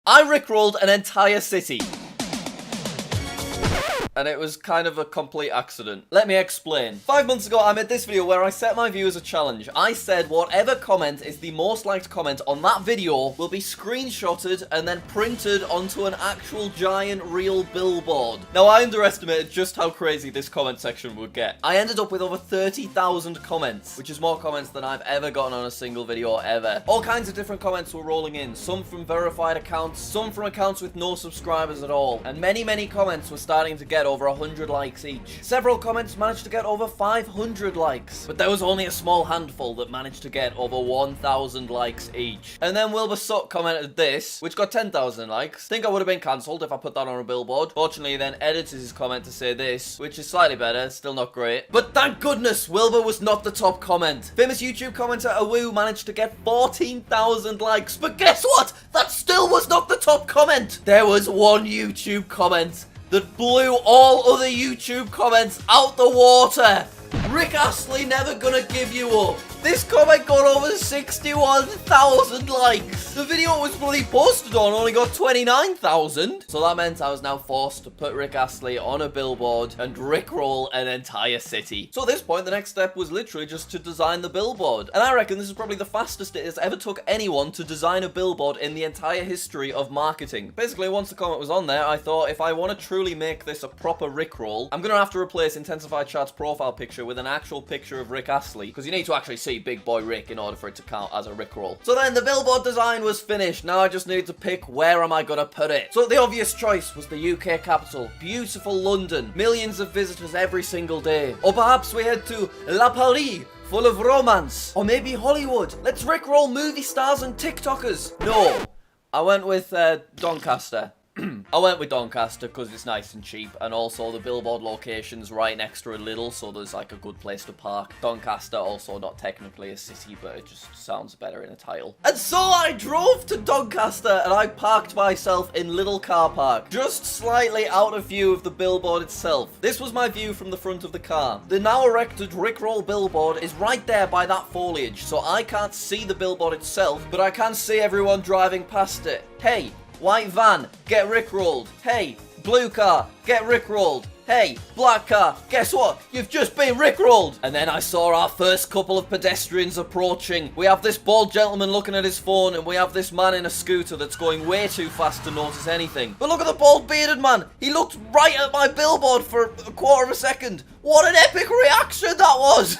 I rickrolled an entire city. And it was kind of a complete accident. Let me explain. 5 months ago, I made this video where I set my viewers a challenge. I said whatever comment is the most liked comment on that video will be screenshotted and then printed onto an actual giant real billboard. Now, I underestimated just how crazy this comment section would get. I ended up with over 30,000 comments, which is more comments than I've ever gotten on a single video ever. All kinds of different comments were rolling in, some from verified accounts, some from accounts with no subscribers at all, and many comments were starting to get over 100 likes each. Several comments managed to get over 500 likes, but there was only a small handful that managed to get over 1,000 likes each. And then Wilbur Suck commented this, which got 10,000 likes. Think I would have been cancelled if I put that on a billboard. Fortunately, he then edited his comment to say this, which is slightly better, still not great. But thank goodness, Wilbur was not the top comment. Famous YouTube commenter Awoo managed to get 14,000 likes, but guess what? That still was not the top comment. There was one YouTube comment that blew all other YouTube comments out the water. Rick Astley never gonna give you up. This comment got over 61,000 likes. The video it was bloody posted on only got 29,000. So that meant I was now forced to put Rick Astley on a billboard and rickroll an entire city. So at this point, the next step was literally just to design the billboard. And I reckon this is probably the fastest it has ever took anyone to design a billboard in the entire history of marketing. Basically, once the comment was on there, I thought if I want to truly make this a proper rickroll, I'm going to have to replace Intensified Chat's profile picture with an actual picture of Rick Astley, because you need to actually see Big Boy Rick in order for it to count as a rickroll. So then the billboard design was finished. Now I just need to pick where am I gonna put it. So the obvious choice was the UK capital. Beautiful London. Millions of visitors every single day. Or perhaps we head to La Paris, full of romance. Or maybe Hollywood. Let's rickroll movie stars and TikTokers. No. I went with Doncaster. I went with Doncaster because it's nice and cheap, and also the billboard location's right next to a Lidl, so there's like a good place to park. Doncaster, also not technically a city, but it just sounds better in a title. And so I drove to Doncaster and I parked myself in Lidl car park, just slightly out of view of the billboard itself. This was my view from the front of the car. The now erected rickroll billboard is right there by that foliage, so I can't see the billboard itself, but I can see everyone driving past it. Hey, white van, get rickrolled. Hey, blue car, get rickrolled. Hey, black car, guess what? You've just been rickrolled. And then I saw our first couple of pedestrians approaching. We have this bald gentleman looking at his phone, and we have this man in a scooter that's going way too fast to notice anything. But look at the bald bearded man. He looked right at my billboard for a quarter of a second. What an epic reaction that was.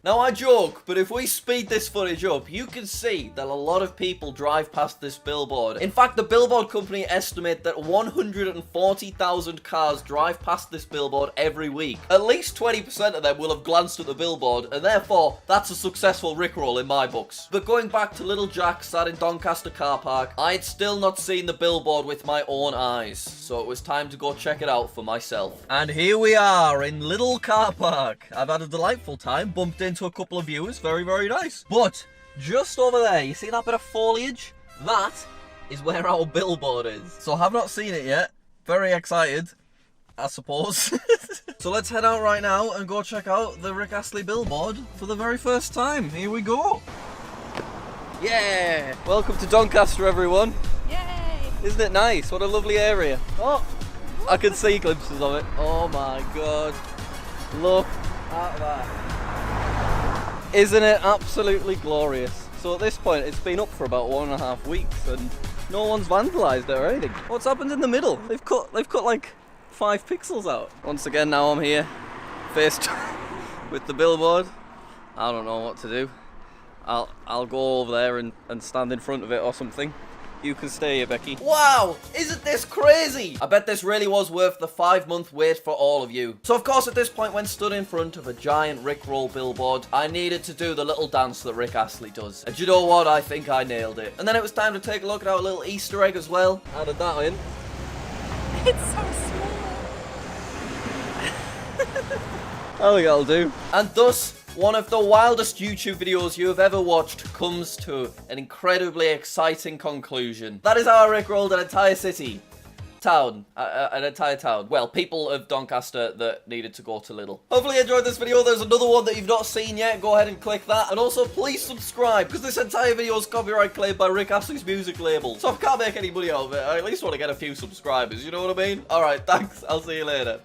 Now I joke, but if we speed this footage up, you can see that a lot of people drive past this billboard. In fact, the billboard company estimate that 140,000 cars drive past this billboard every week. At least 20% of them will have glanced at the billboard, and therefore, that's a successful rickroll in my books. But going back to little Jack sat in Doncaster car park, I had still not seen the billboard with my own eyes, so it was time to go check it out for myself. And here we are in Little car park. I've had a delightful time, bumped into a couple of viewers, very nice. But just over there, you see that bit of foliage? That is where our billboard is. So I have not seen it yet. Very excited, I suppose. So let's head out right now and go check out the Rick Astley billboard for the very first time. Here we go. Yeah! Welcome to Doncaster, everyone. Yay! Isn't it nice? What a lovely area. Oh, I can see glimpses of it. Oh my god. Look at that. Isn't it absolutely glorious? So at this point, it's been up for about 1.5 weeks and no one's vandalised it or anything. What's happened in the middle? They've cut like 5 pixels out. Once again, now I'm here, faced with the billboard. I don't know what to do. I'll go over there and stand in front of it or something. You can stay here, Becky. Wow! Isn't this crazy? I bet this really was worth the 5-month wait for all of you. So of course at this point, when stood in front of a giant rickroll billboard, I needed to do the little dance that Rick Astley does. And you know what? I think I nailed it. And then it was time to take a look at our little Easter egg as well. Added that in. It's so small. I think I'll do. And thus, one of the wildest YouTube videos you have ever watched comes to an incredibly exciting conclusion. That is how I rickrolled an entire city. town. An entire town. Well, people of Doncaster that needed to go to Lidl. Hopefully you enjoyed this video. There's another one that you've not seen yet. Go ahead and click that. And also, please subscribe, because this entire video is copyright claimed by Rick Astley's music label. So if I can't make any money out of it, I at least want to get a few subscribers, you know what I mean? Alright, thanks. I'll see you later.